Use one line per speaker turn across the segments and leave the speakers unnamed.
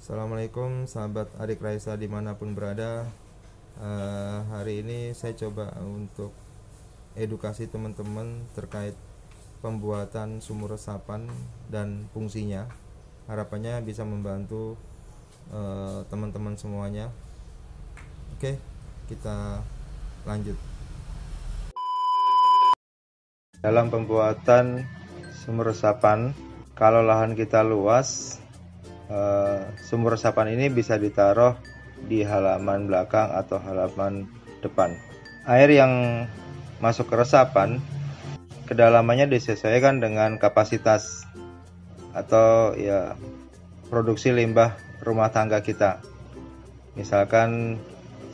Assalamualaikum sahabat adik Raisa dimanapun berada. Hari ini saya coba untuk edukasi teman-teman terkait pembuatan sumur resapan dan fungsinya. Harapannya bisa membantu teman-teman semuanya. Oke, kita lanjut. Dalam pembuatan sumur resapan, kalau lahan kita luas, sumur resapan ini bisa ditaruh di halaman belakang atau halaman depan. Air yang masuk ke resapan, kedalamannya disesuaikan dengan kapasitas atau ya produksi limbah rumah tangga kita. Misalkan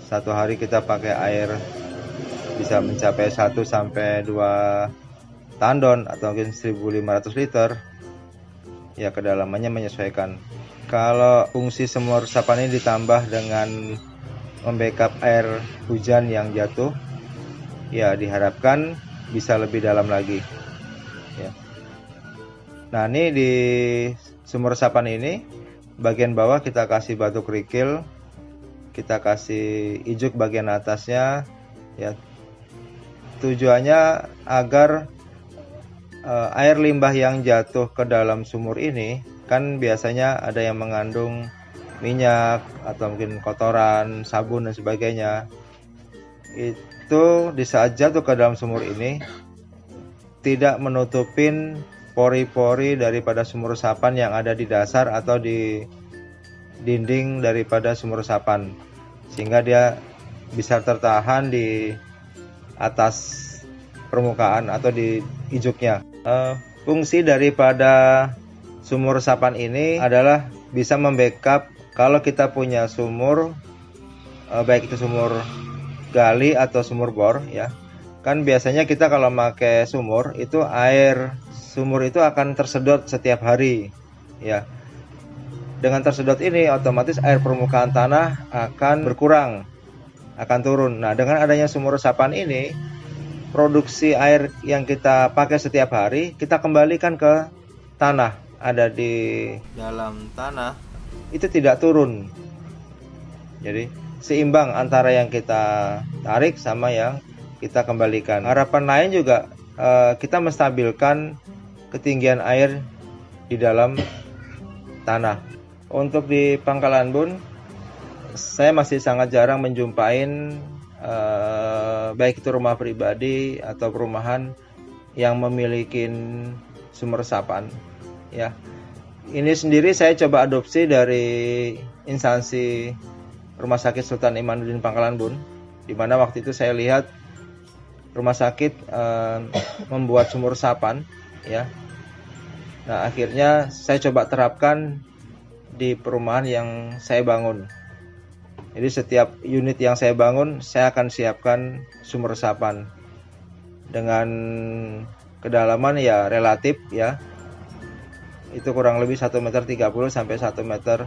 satu hari kita pakai air bisa mencapai 1 sampai 2 tandon atau mungkin 1500 liter, ya kedalamannya menyesuaikan. Kalau fungsi sumur resapan ini ditambah dengan membackup air hujan yang jatuh, ya diharapkan bisa lebih dalam lagi ya. Nah, ini di sumur resapan ini bagian bawah kita kasih batu kerikil, kita kasih ijuk bagian atasnya ya. Tujuannya agar air limbah yang jatuh ke dalam sumur ini, kan biasanya ada yang mengandung minyak atau mungkin kotoran, sabun dan sebagainya. Itu di saat jatuh ke dalam sumur ini tidak menutupin pori-pori daripada sumur resapan yang ada di dasar atau di dinding daripada sumur resapan, sehingga dia bisa tertahan di atas permukaan atau di ijuknya. Fungsi daripada sumur resapan ini adalah bisa membackup kalau kita punya sumur, baik itu sumur gali atau sumur bor ya. Kan biasanya kita kalau pakai sumur itu air sumur itu akan tersedot setiap hari ya. Dengan tersedot ini otomatis air permukaan tanah akan berkurang, akan turun. Nah, dengan adanya sumur resapan ini, produksi air yang kita pakai setiap hari kita kembalikan ke tanah, ada di dalam tanah, itu tidak turun. Jadi seimbang antara yang kita tarik sama yang kita kembalikan. Harapan lain juga kita menstabilkan ketinggian air di dalam tanah. Untuk di Pangkalan Bun, saya masih sangat jarang menjumpain baik itu rumah pribadi atau perumahan yang memiliki sumur resapan ya. Ini sendiri saya coba adopsi dari instansi Rumah Sakit Sultan Imanuddin Pangkalan Bun, di mana waktu itu saya lihat rumah sakit membuat sumur resapan ya. Nah, akhirnya saya coba terapkan di perumahan yang saya bangun. Jadi setiap unit yang saya bangun, saya akan siapkan sumur resapan dengan kedalaman ya relatif ya. Itu kurang lebih 1,30 meter sampai 1,50 meter.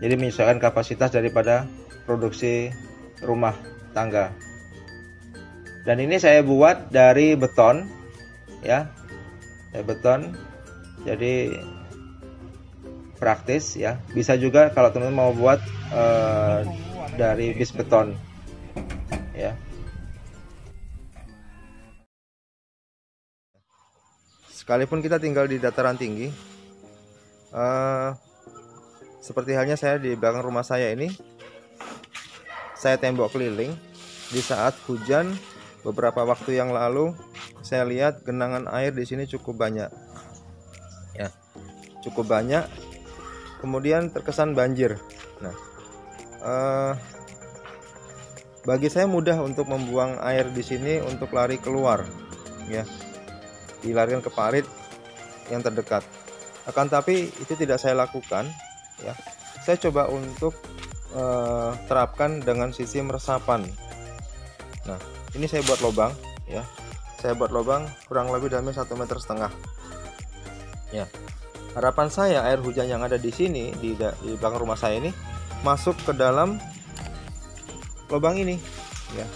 Jadi menyesuaikan kapasitas daripada produksi rumah tangga. Dan ini saya buat dari beton ya. Beton. Jadi praktis ya. Bisa juga kalau teman-teman mau buat dari bis beton ya. Sekalipun kita tinggal di dataran tinggi, seperti halnya saya di belakang rumah saya ini, saya tembok keliling. Di saat hujan beberapa waktu yang lalu, saya lihat genangan air di sini cukup banyak ya, cukup banyak. Kemudian terkesan banjir. Nah, bagi saya mudah untuk membuang air di sini untuk lari keluar, ya, dilarikan ke parit yang terdekat. Akan tapi itu tidak saya lakukan, ya. Saya coba untuk terapkan dengan sistem resapan. Nah, ini saya buat lubang, ya. Saya buat lubang kurang lebih dalamnya 1,5 meter. Ya. Harapan saya air hujan yang ada di sini di belakang rumah saya ini masuk ke dalam lubang ini ya.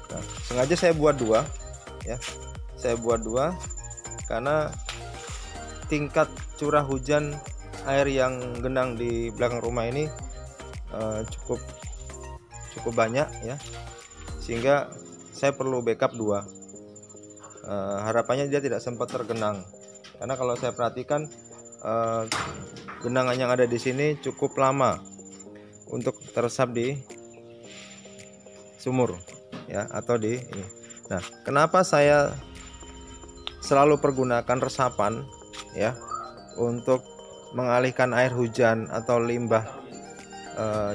Nah, sengaja saya buat dua ya. Saya buat dua karena tingkat curah hujan air yang genang di belakang rumah ini cukup banyak ya, sehingga saya perlu backup 2. Harapannya dia tidak sempat tergenang, karena kalau saya perhatikan genangan yang ada di sini cukup lama untuk teresap di sumur ya, atau di ini. Nah, kenapa saya selalu pergunakan resapan ya untuk mengalihkan air hujan atau limbah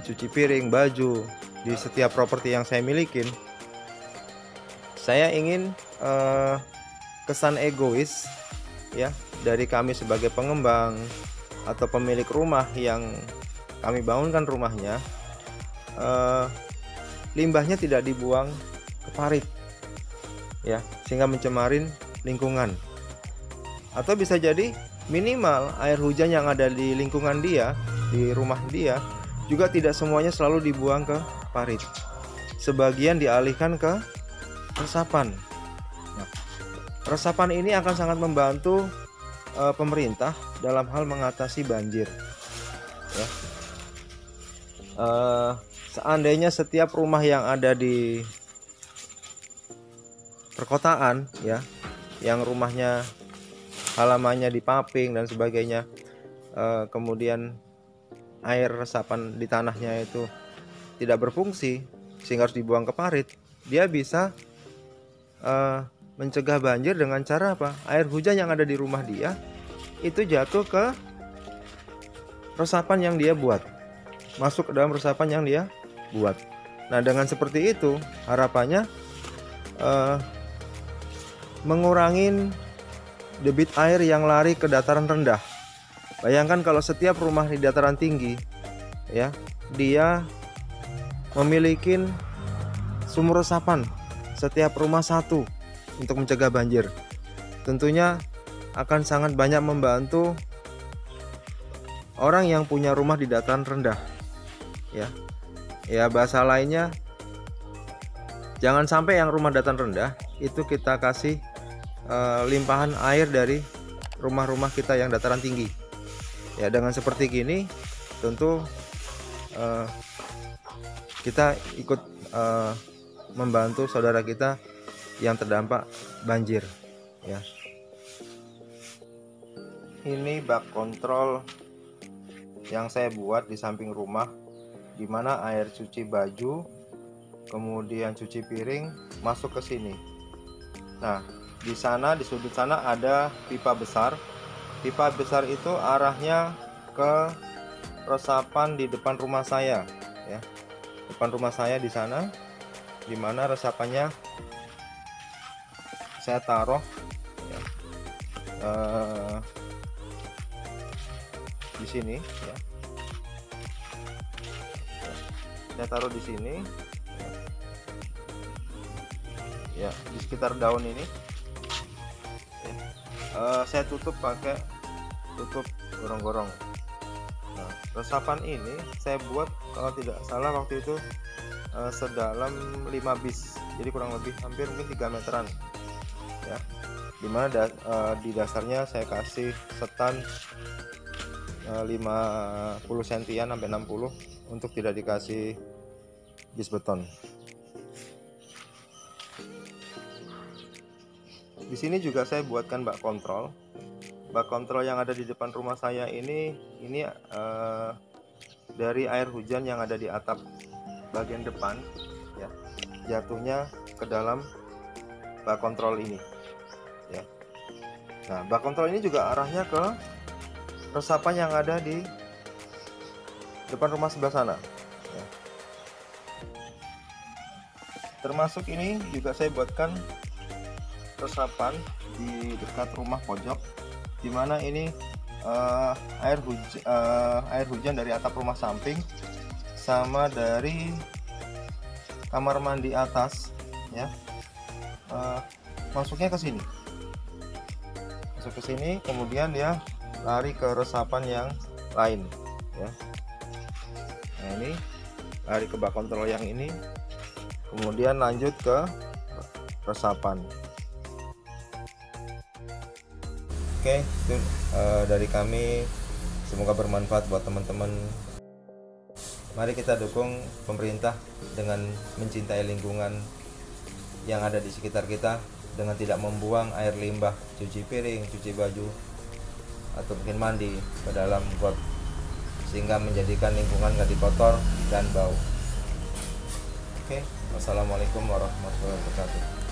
cuci piring, baju di setiap properti yang saya milikin? Saya ingin kesan egois ya dari kami sebagai pengembang atau pemilik rumah yang kami bangunkan rumahnya, limbahnya tidak dibuang ke parit ya, sehingga mencemarin lingkungan. Atau bisa jadi minimal air hujan yang ada di lingkungan dia, di rumah dia, juga tidak semuanya selalu dibuang ke parit. Sebagian dialihkan ke resapan. Nah, resapan ini akan sangat membantu pemerintah dalam hal mengatasi banjir ya. Seandainya setiap rumah yang ada di perkotaan ya, yang rumahnya halamannya dipaving dan sebagainya, kemudian air resapan di tanahnya itu tidak berfungsi sehingga harus dibuang ke parit, dia bisa mencegah banjir dengan cara apa? Air hujan yang ada di rumah dia itu jatuh ke resapan yang dia buat, masuk ke dalam resapan yang dia buat. Nah, dengan seperti itu harapannya mengurangi debit air yang lari ke dataran rendah. Bayangkan kalau setiap rumah di dataran tinggi ya, dia memiliki sumur resapan setiap rumah 1 untuk mencegah banjir. Tentunya akan sangat banyak membantu orang yang punya rumah di dataran rendah ya. Ya, bahasa lainnya, jangan sampai yang rumah dataran rendah itu kita kasih limpahan air dari rumah-rumah kita yang dataran tinggi. Ya, dengan seperti gini tentu kita ikut membantu saudara kita yang terdampak banjir ya. Ini bak kontrol yang saya buat di samping rumah, di mana air cuci baju kemudian cuci piring masuk ke sini. Nah, di sana, di sudut sana ada pipa besar. Pipa besar itu arahnya ke resapan di depan rumah saya ya. Depan rumah saya di sana, di mana resapannya saya taruh ya, di sini ya. Saya taruh di sini ya, di sekitar daun ini ya. Saya tutup pakai tutup gorong-gorong. Nah, resapan ini saya buat kalau tidak salah waktu itu sedalam 5 bis, jadi kurang lebih hampir mungkin 3 meteran ya, dimana di dasarnya saya kasih setan 50 sentian sampai 60 untuk tidak dikasih bis beton. Di sini juga saya buatkan bak kontrol. Bak kontrol yang ada di depan rumah saya ini dari air hujan yang ada di atap bagian depan ya, jatuhnya ke dalam bak kontrol ini ya. Nah, bak kontrol ini juga arahnya ke resapan yang ada di depan rumah sebelah sana ya. Termasuk ini juga saya buatkan resapan di dekat rumah pojok, dimana ini air hujan dari atap rumah samping sama dari kamar mandi atas ya, masuknya ke sini, masuk ke sini, kemudian dia lari ke resapan yang lain ya. Nah, ini lari ke bak kontrol yang ini, kemudian lanjut ke resapan. Oke, itu dari kami Semoga bermanfaat buat teman-teman. Mari kita dukung pemerintah dengan mencintai lingkungan yang ada di sekitar kita, dengan tidak membuang air limbah cuci piring, cuci baju, atau mungkin mandi ke dalam got, sehingga menjadikan lingkungan gak kotor dan bau. Oke, wassalamualaikum warahmatullahi wabarakatuh.